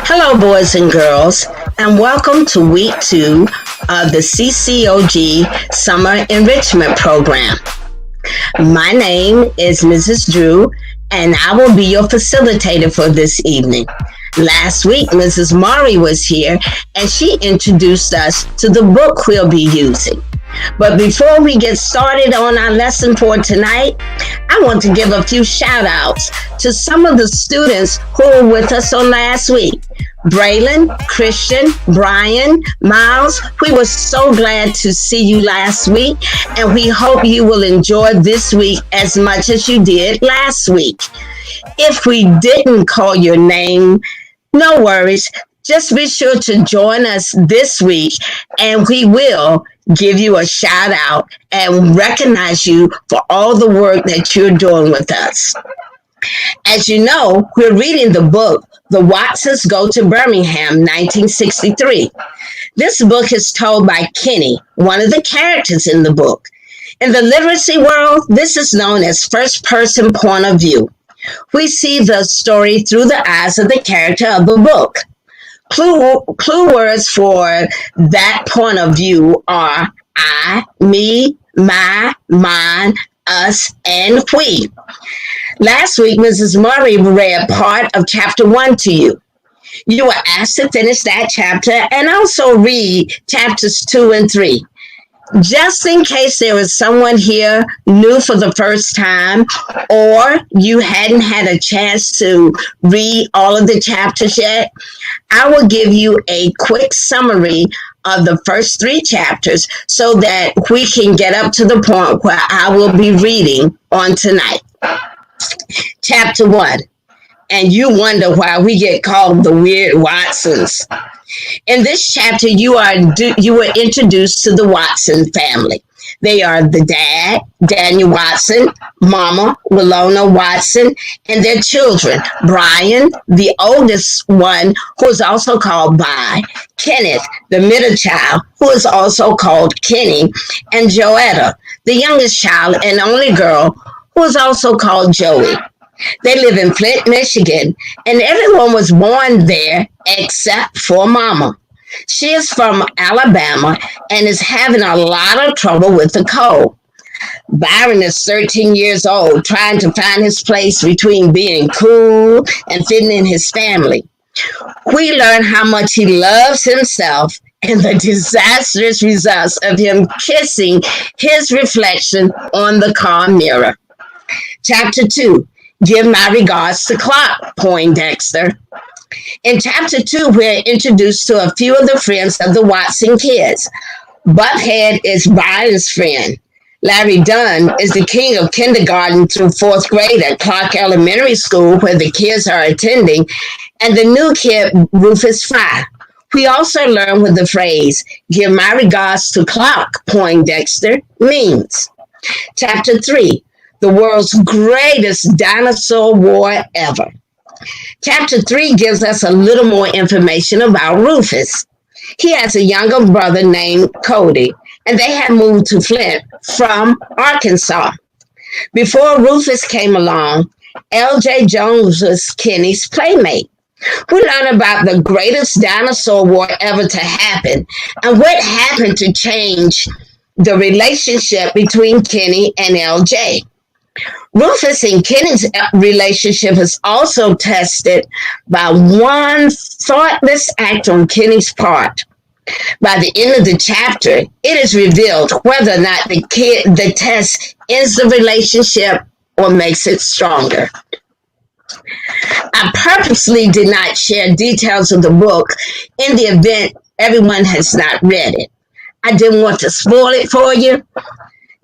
Hello, boys and girls, and welcome to week 2 of the CCOG Summer Enrichment Program. My name is Mrs. Drew, and I will be your facilitator for this evening. Last week, Mrs. Maury was here, and she introduced us to the book we'll be using. But before we get started on our lesson for tonight, I want to give a few shout outs to some of the students who were with us on last week. Braylon, Christian, Brian, Miles, we were so glad to see you last week, and we hope you will enjoy this week as much as you did last week. If we didn't call your name, no worries. Just be sure to join us this week, and we will give you a shout out and recognize you for all the work that you're doing with us. As you know, we're reading the book, The Watsons Go to Birmingham, 1963. This book is told by Kenny, one of the characters in the book. In the literacy world, this is known as first-person point of view. We see the story through the eyes of the character of the book. Clue words for that point of view are I, me, my, mine, us, and we. Last week, Mrs. Murray read part of chapter 1 to you. You were asked to finish that chapter and also read chapters 2 and 3. Just in case there was someone here new for the first time, or you hadn't had a chance to read all of the chapters yet, I will give you a quick summary of the first 3 chapters so that we can get up to the point where I will be reading on tonight. Chapter 1, and you wonder why we get called the Weird Watsons. In this chapter, you were introduced to the Watson family. They are the dad, Daniel Watson, Mama, Willona Watson, and their children, Brian, the oldest one, who is also called Bi, Kenneth, the middle child, who is also called Kenny, and Joetta, the youngest child and only girl, who is also called Joey. They live in Flint, Michigan, and everyone was born there except for Mama. She is from Alabama and is having a lot of trouble with the cold. Byron is 13 years old, trying to find his place between being cool and fitting in his family. We learn how much he loves himself and the disastrous results of him kissing his reflection on the car mirror. Chapter 2. Give my regards to Clark Poindexter. In chapter 2, we're introduced to a few of the friends of the Watson kids. Buckhead is Brian's friend. Larry Dunn is the king of kindergarten through 4th grade at Clark Elementary School, where the kids are attending, and the new kid, Rufus Fry. We also learn what the phrase, give my regards to Clark Poindexter, means. Chapter 3. The world's greatest dinosaur war ever. Chapter 3 gives us a little more information about Rufus. He has a younger brother named Cody, and they have moved to Flint from Arkansas. Before Rufus came along, L.J. Jones was Kenny's playmate. We learn about the greatest dinosaur war ever to happen and what happened to change the relationship between Kenny and L.J. Rufus and Kenny's relationship is also tested by one thoughtless act on Kenny's part. By the end of the chapter, it is revealed whether or not the test ends the relationship or makes it stronger. I purposely did not share details of the book in the event everyone has not read it. I didn't want to spoil it for you.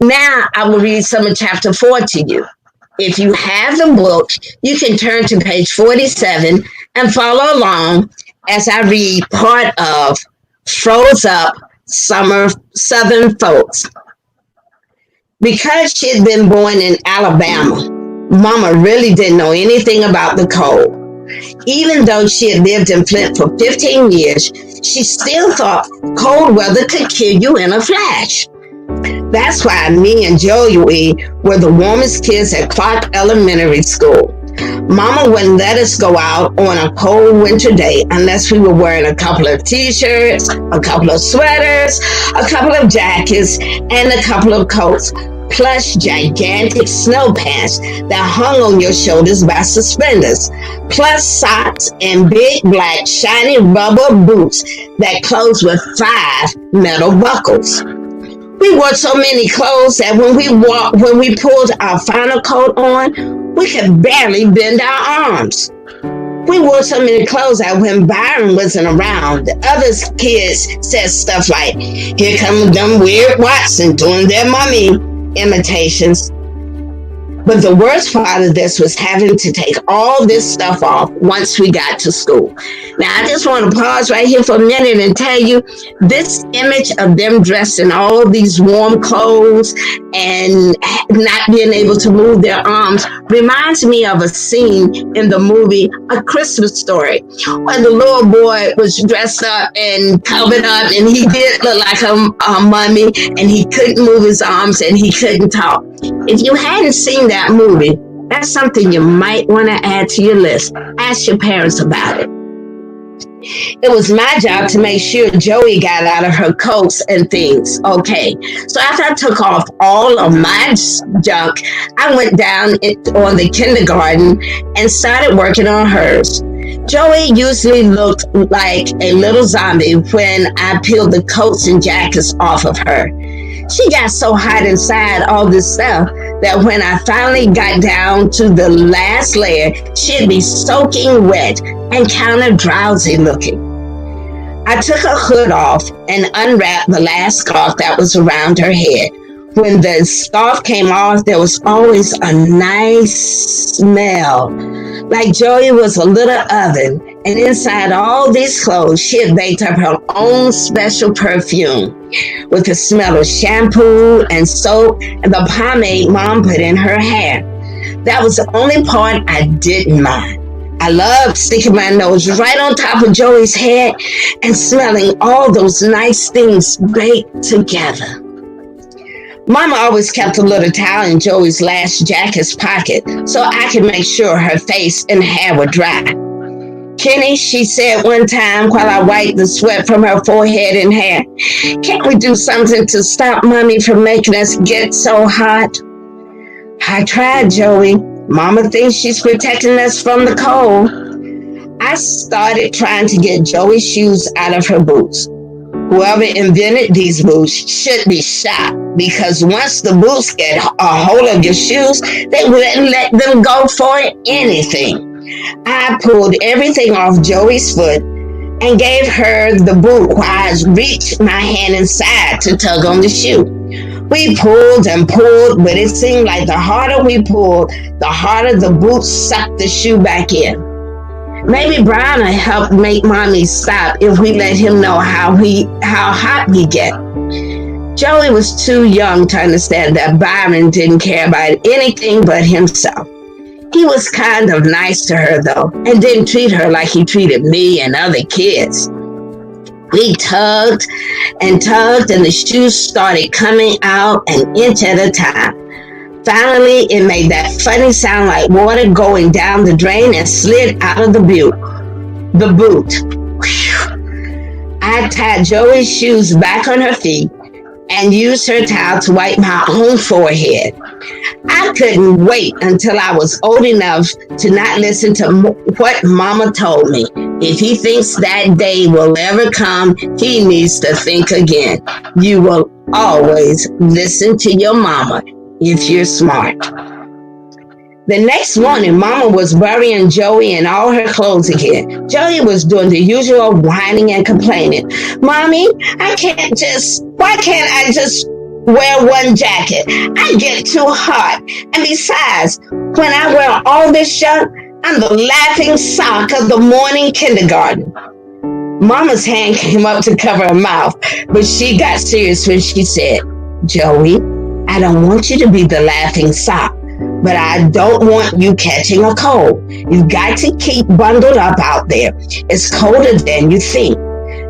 Now I will read some of chapter 4 to you. If you have the book, you can turn to page 47 and follow along as I read part of Froze Up Southern Folks. Because she had been born in Alabama, Mama really didn't know anything about the cold. Even though she had lived in Flint for 15 years, she still thought cold weather could kill you in a flash. That's why me and Joey were the warmest kids at Clark Elementary School. Mama wouldn't let us go out on a cold winter day unless we were wearing a couple of t-shirts, a couple of sweaters, a couple of jackets, and a couple of coats, plus gigantic snow pants that hung on your shoulders by suspenders, plus socks and big black shiny rubber boots that closed with 5 metal buckles. We wore so many clothes that when we pulled our final coat on, we could barely bend our arms. We wore so many clothes that when Byron wasn't around, the other kids said stuff like, "Here come them weird Watson doing their mommy imitations." But the worst part of this was having to take all this stuff off once we got to school. Now, I just want to pause right here for a minute and tell you, this image of them dressed in all these warm clothes and not being able to move their arms reminds me of a scene in the movie A Christmas Story, where the little boy was dressed up and covered up, and he did look like a mummy, and he couldn't move his arms and he couldn't talk. If you hadn't seen that movie, that's something you might want to add to your list. Ask your parents about it. It was my job to make sure Joey got out of her coats and things. Okay, so after I took off all of my junk, I went down on the kindergarten and started working on hers. Joey usually looked like a little zombie when I peeled the coats and jackets off of her. She got so hot inside all this stuff that when I finally got down to the last layer, she'd be soaking wet and kind of drowsy looking. I took her hood off and unwrapped the last scarf that was around her head. When the scarf came off, there was always a nice smell, like Joey was a little oven, and inside all these clothes, she had baked up her own special perfume with the smell of shampoo and soap and the pomade Mom put in her hair. That was the only part I didn't mind. I loved sticking my nose right on top of Joey's head and smelling all those nice things baked together. Mama always kept a little towel in Joey's last jacket's pocket so I could make sure her face and hair were dry. "Kenny," she said one time while I wiped the sweat from her forehead and hair, "can't we do something to stop Mommy from making us get so hot?" "I tried, Joey. Mama thinks she's protecting us from the cold." I started trying to get Joey's shoes out of her boots. Whoever invented these boots should be shot, because once the boots get a hold of your shoes, they wouldn't let them go for anything. I pulled everything off Joey's foot and gave her the boot while I reached my hand inside to tug on the shoe. We pulled and pulled, but it seemed like the harder we pulled, the harder the boot sucked the shoe back in. Maybe Brian will help make Mommy stop if we let him know how hot we get. Joey was too young to understand that Byron didn't care about anything but himself. He was kind of nice to her, though, and didn't treat her like he treated me and other kids. We tugged, and the shoes started coming out an inch at a time. Finally, it made that funny sound like water going down the drain and slid out of the boot. Whew. I tied Joey's shoes back on her feet and used her towel to wipe my own forehead. I couldn't wait until I was old enough to not listen to what Mama told me. If he thinks that day will ever come, he needs to think again. You will always listen to your mama if you're smart. The next morning, Mama was burying Joey in all her clothes again. Joey was doing the usual whining and complaining. "Mommy, why can't I just wear one jacket? I get too hot. And besides, when I wear all this junk, I'm the laughing stock of the morning kindergarten." Mama's hand came up to cover her mouth, but she got serious when she said, "Joey, I don't want you to be the laughing stock, but I don't want you catching a cold. You've got to keep bundled up out there. It's colder than you think.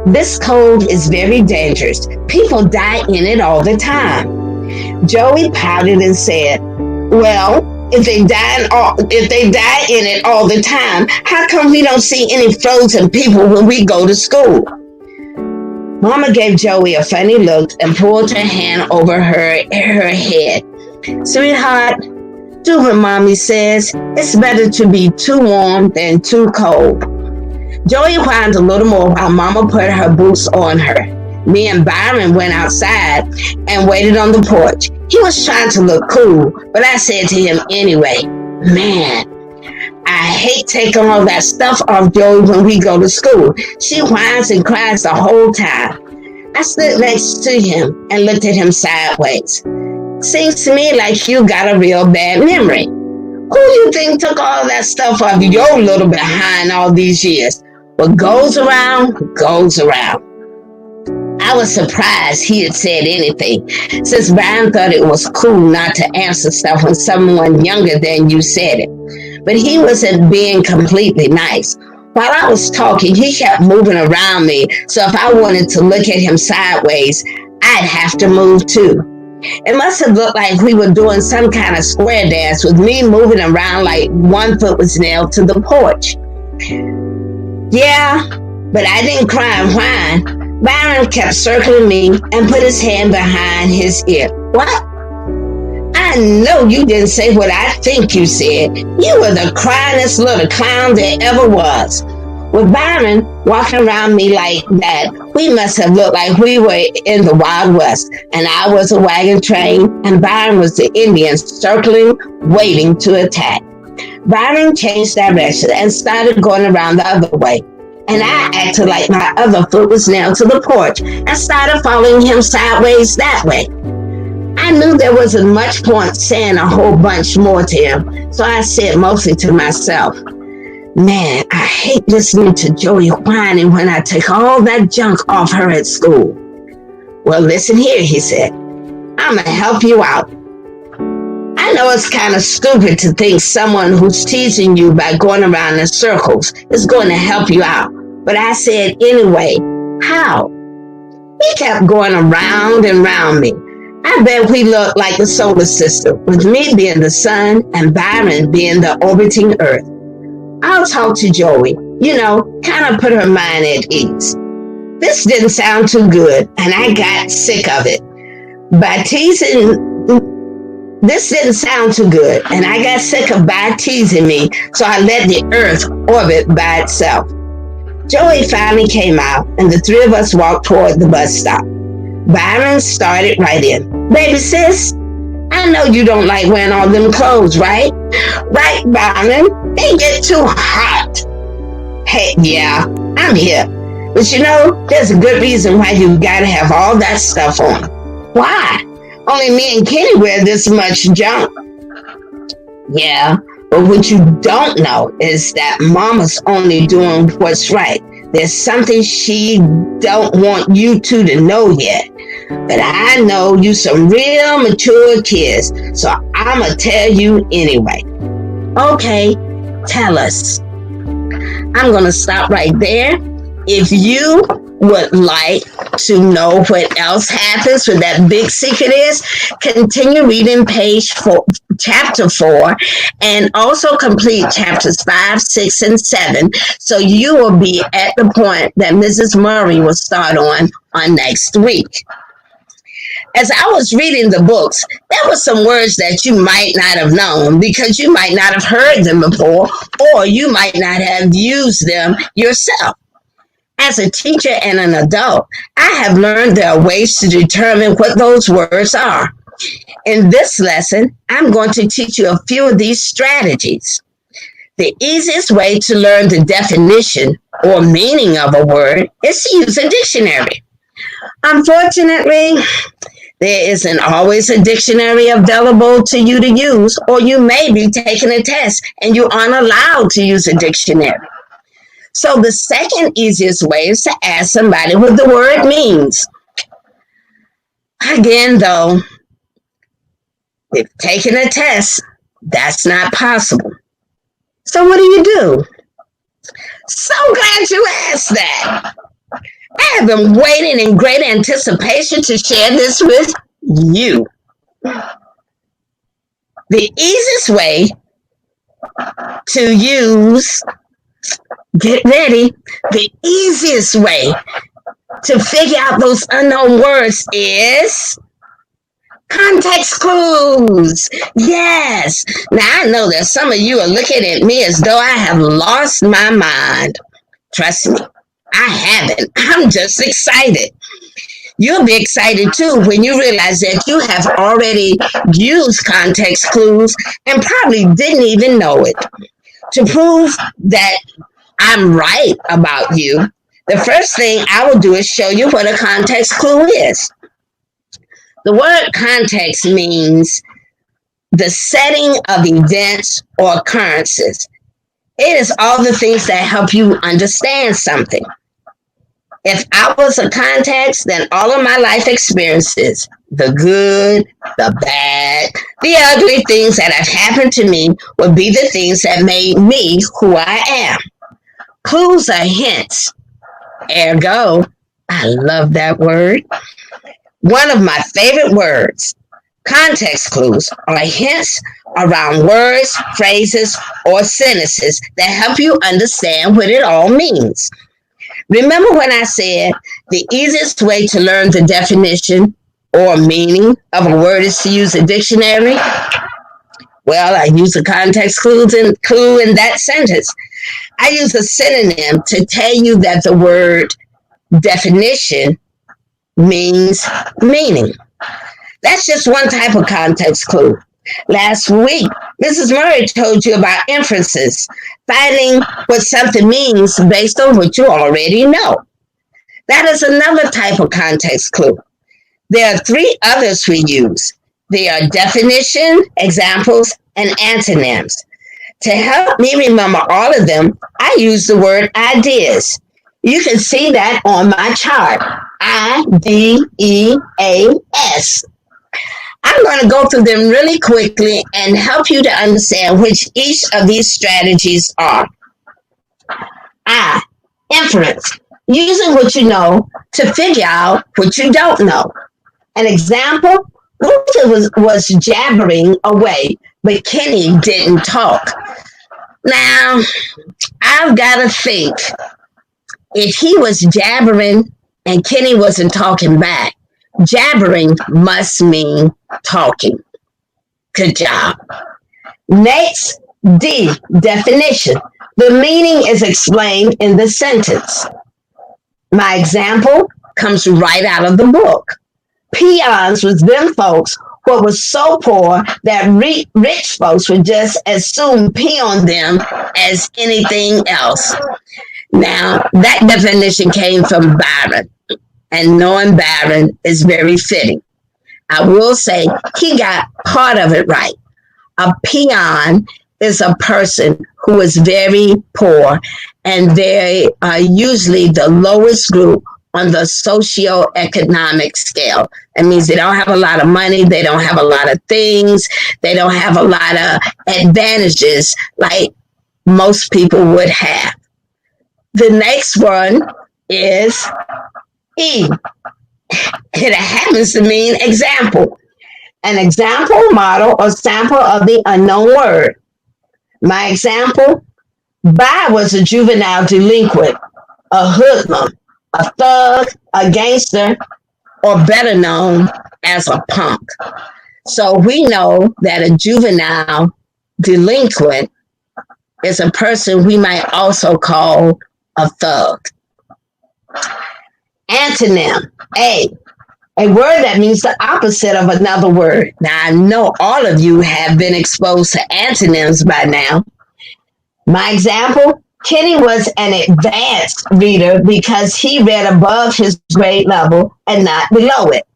This cold is very dangerous. People die in it all the time." Joey pouted and said, "Well, if they die in it all the time, how come we don't see any frozen people when we go to school? Mama gave Joey a funny look and pulled her hand over her head. Sweetheart, do what Mommy says. It's better to be too warm than too cold. Joey whined a little more while Mama put her boots on her. Me and Byron went outside and waited on the porch. He was trying to look cool, but I said to him anyway, man, I hate taking all that stuff off Joey when we go to school. She whines and cries the whole time. I stood next to him and looked at him sideways. Seems to me like you got a real bad memory. Who you think took all that stuff off your little behind all these years? What goes around, goes around. I was surprised he had said anything, since Brian thought it was cool not to answer stuff when someone younger than you said it. But he wasn't being completely nice. While I was talking, he kept moving around me, so if I wanted to look at him sideways, I'd have to move too. It must have looked like we were doing some kind of square dance with me moving around like one foot was nailed to the porch. Yeah, but I didn't cry and whine. Byron kept circling me and put his hand behind his ear. What? I know you didn't say what I think you said. You were the cryingest little clown there ever was. With Byron walking around me like that, we must have looked like we were in the Wild West, and I was a wagon train, and Byron was the Indian circling, waiting to attack. Byron changed direction and started going around the other way. And I acted like my other foot was nailed to the porch and started following him sideways that way. I knew there wasn't much point saying a whole bunch more to him, so I said mostly to myself, man, I hate listening to Joey whining when I take all that junk off her at school. Well, listen here, he said. I'm going to help you out. I know it's kind of stupid to think someone who's teasing you by going around in circles is going to help you out. But I said anyway, how? He kept going around and round me. I bet we looked like the solar system, with me being the sun and Byron being the orbiting Earth. I'll talk to Joey, kind of put her mind at ease. This didn't sound too good, and I got sick of it. This didn't sound too good, and I got sick of By teasing me, so I let the Earth orbit by itself. Joey finally came out, and the three of us walked toward the bus stop. Byron started right in. Baby sis, I know you don't like wearing all them clothes, right? Right, Byron? They get too hot. Hey, yeah, I'm here. But there's a good reason why you gotta have all that stuff on. Why? Only me and Kenny wear this much junk. Yeah, but what you don't know is that Mama's only doing what's right. There's something she don't want you two to know yet. But I know you some real mature kids, so I'ma tell you anyway. Okay, tell us. I'm gonna stop right there. If you would like to know what else happens, what that big secret is, continue reading chapter 4, and also complete chapters 5, 6, and 7, so you will be at the point that Mrs. Murray will start on next week. As I was reading the books, there were some words that you might not have known because you might not have heard them before, or you might not have used them yourself. As a teacher and an adult, I have learned there are ways to determine what those words are. In this lesson, I'm going to teach you a few of these strategies. The easiest way to learn the definition or meaning of a word is to use a dictionary. Unfortunately, there isn't always a dictionary available to you to use, or you may be taking a test and you aren't allowed to use a dictionary. So the second easiest way is to ask somebody what the word means. Again, though, if taking a test, that's not possible. So what do? So glad you asked that. I have been waiting in great anticipation to share this with you. The easiest way to use, get ready, the easiest way to figure out those unknown words is context clues. Yes. Now I know that some of you are looking at me as though I have lost my mind. Trust me, I haven't. I'm just excited. You'll be excited too when you realize that you have already used context clues and probably didn't even know it. To prove that I'm right about you, the first thing I will do is show you what a context clue is. The word context means the setting of events or occurrences. It is all the things that help you understand something. If I was a context, then all of my life experiences, the good, the bad, the ugly things that have happened to me, would be the things that made me who I am. Clues are hints. Ergo, I love that word. One of my favorite words. Context clues are hints around words, phrases, or sentences that help you understand what it all means. Remember when I said the easiest way to learn the definition or meaning of a word is to use a dictionary? Well, I use a context clue in that sentence. I use a synonym to tell you that the word definition means meaning. That's just one type of context clue. Last week, Mrs. Murray told you about inferences, finding what something means based on what you already know. That is another type of context clue. There are three others we use. They are definition, examples, and antonyms. To help me remember all of them, I use the word ideas. You can see that on my chart. IDEAS. I'm going to go through them really quickly and help you to understand which each of these strategies are. Inference. Using what you know to figure out what you don't know. An example, Luther was jabbering away, but Kenny didn't talk. Now, I've got to think, if he was jabbering and Kenny wasn't talking back, jabbering must mean talking. Good job. Next, D, definition. The meaning is explained in the sentence. My example comes right out of the book. Peons was them folks who was so poor that rich folks would just as soon pee on them as anything else. Now, that definition came from Byron, and knowing Byron is very fitting. I will say he got part of it right. A peon is a person who is very poor, and they are usually the lowest group on the socioeconomic scale. It means they don't have a lot of money, they don't have a lot of things, they don't have a lot of advantages like most people would have. The next one is E. It happens to mean example. An example, model, or sample of the unknown word. My example, Bob was a juvenile delinquent, a hoodlum, a thug, a gangster, or better known as a punk. So we know that a juvenile delinquent is a person we might also call a thug. Antonym, A word that means the opposite of another word. Now, I know all of you have been exposed to antonyms by now. My example, Kenny was an advanced reader because he read above his grade level and not below it.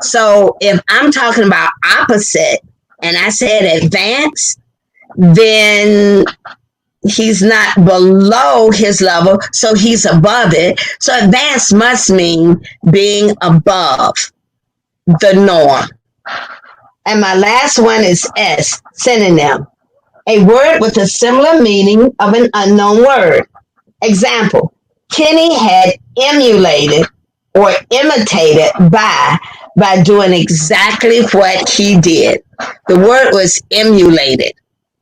So if I'm talking about opposite and I said advanced, then he's not below his level, so he's above it. So advanced must mean being above the norm. And my last one is S, synonym. A word with a similar meaning of an unknown word. Example, Kenny had emulated or imitated by doing exactly what he did. The word was emulated.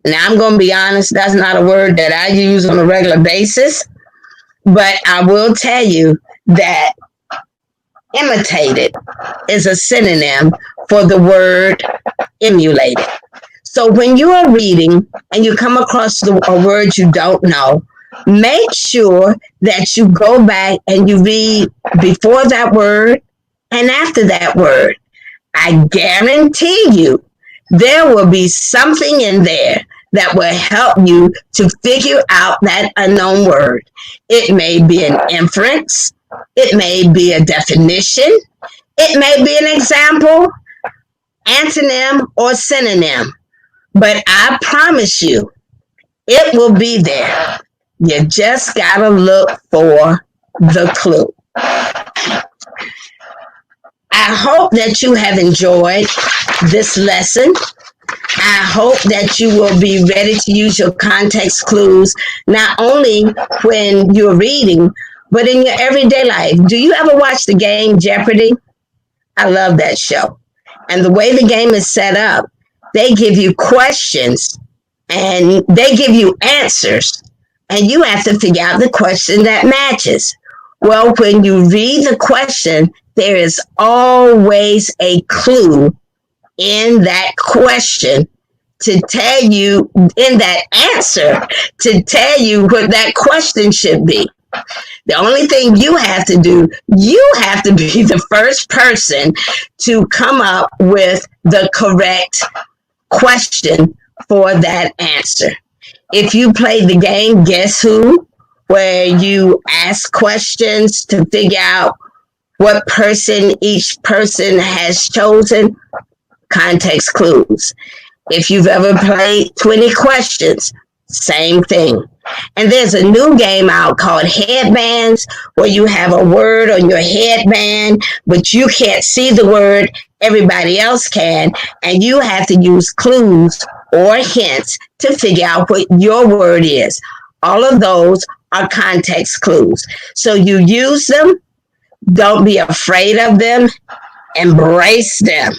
Now, I'm going to be honest, that's not a word that I use on a regular basis, but I will tell you that imitated is a synonym for the word emulated. So when you are reading and you come across a word you don't know, make sure that you go back and you read before that word and after that word. I guarantee you there will be something in there that will help you to figure out that unknown word. It may be an inference. It may be a definition. It may be an example, antonym, or synonym. But I promise you, it will be there. You just gotta look for the clue. I hope that you have enjoyed this lesson. I hope that you will be ready to use your context clues, not only when you're reading, but in your everyday life. Do you ever watch the game Jeopardy? I love that show. And the way the game is set up, they give you questions and they give you answers, and you have to figure out the question that matches. Well, when you read the question, there is always a clue in that question to tell you, in that answer, to tell you what that question should be. The only thing you have to do, you have to be the first person to come up with the correct question for that answer. If you play the game Guess Who, where you ask questions to figure out what person each person has chosen, context clues. If you've ever played 20 questions, same thing. And there's a new game out called Headbands, where you have a word on your headband, but you can't see the word, everybody else can, and you have to use clues or hints to figure out what your word is. All of those are context clues. So you use them, don't be afraid of them, embrace them.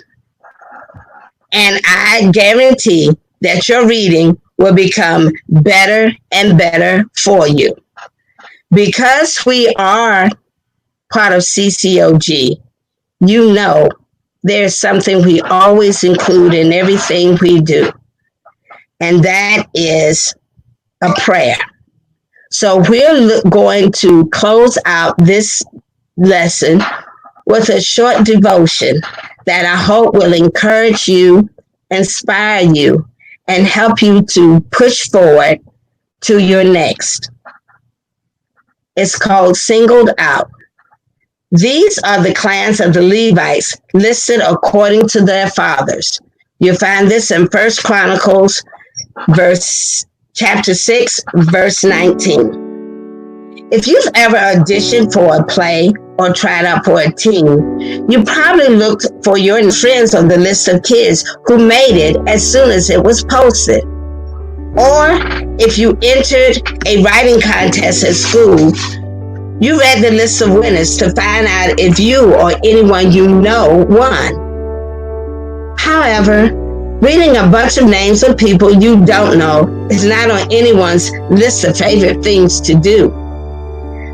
And I guarantee that your reading will become better and better for you. Because we are part of CCOG, you know there's something we always include in everything we do, and that is a prayer. So we're going to close out this lesson with a short devotion that I hope will encourage you, inspire you, and help you to push forward to your next. It's called Singled Out. These are the clans of the Levites listed according to their fathers. You'll find this in 1 Chronicles, chapter 6, verse 19. If you've ever auditioned for a play or tried out for a team, you probably looked for your friends on the list of kids who made it as soon as it was posted. Or if you entered a writing contest at school, you read the list of winners to find out if you or anyone you know won. However, reading a bunch of names of people you don't know is not on anyone's list of favorite things to do.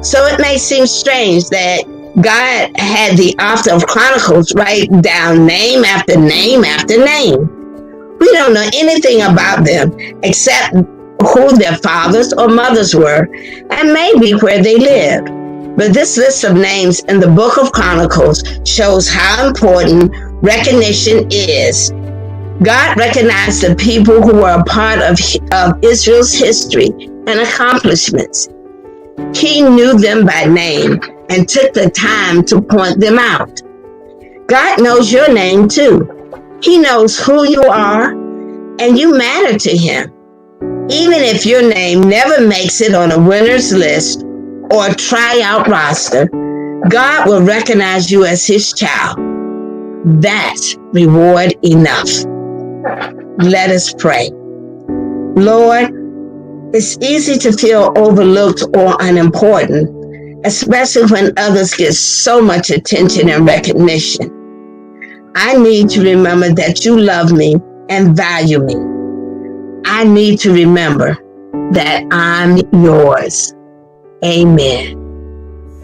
So it may seem strange that God had the author of Chronicles write down name after name after name. We don't know anything about them except who their fathers or mothers were and maybe where they lived. But this list of names in the book of Chronicles shows how important recognition is. God recognized the people who were a part of Israel's history and accomplishments. He knew them by name and took the time to point them out. God knows your name too. He knows who you are, and you matter to him. Even if your name never makes it on a winner's list or a tryout roster, God will recognize you as his child. That's reward enough. Let us pray. Lord, it's easy to feel overlooked or unimportant, especially when others get so much attention and recognition. I need to remember that you love me and value me. I need to remember that I'm yours. Amen.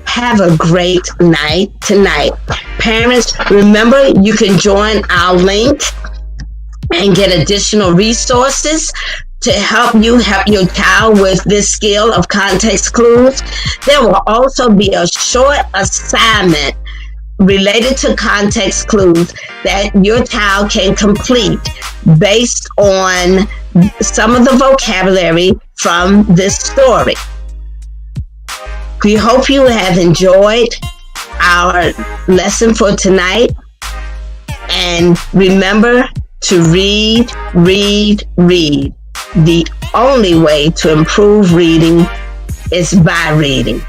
Have a great night tonight. Parents, remember you can join our link and get additional resources to help you help your child with this skill of context clues. There will also be a short assignment related to context clues that your child can complete based on some of the vocabulary from this story. We hope you have enjoyed our lesson for tonight. And remember to read, read, read. The only way to improve reading is by reading.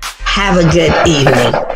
Have a good evening.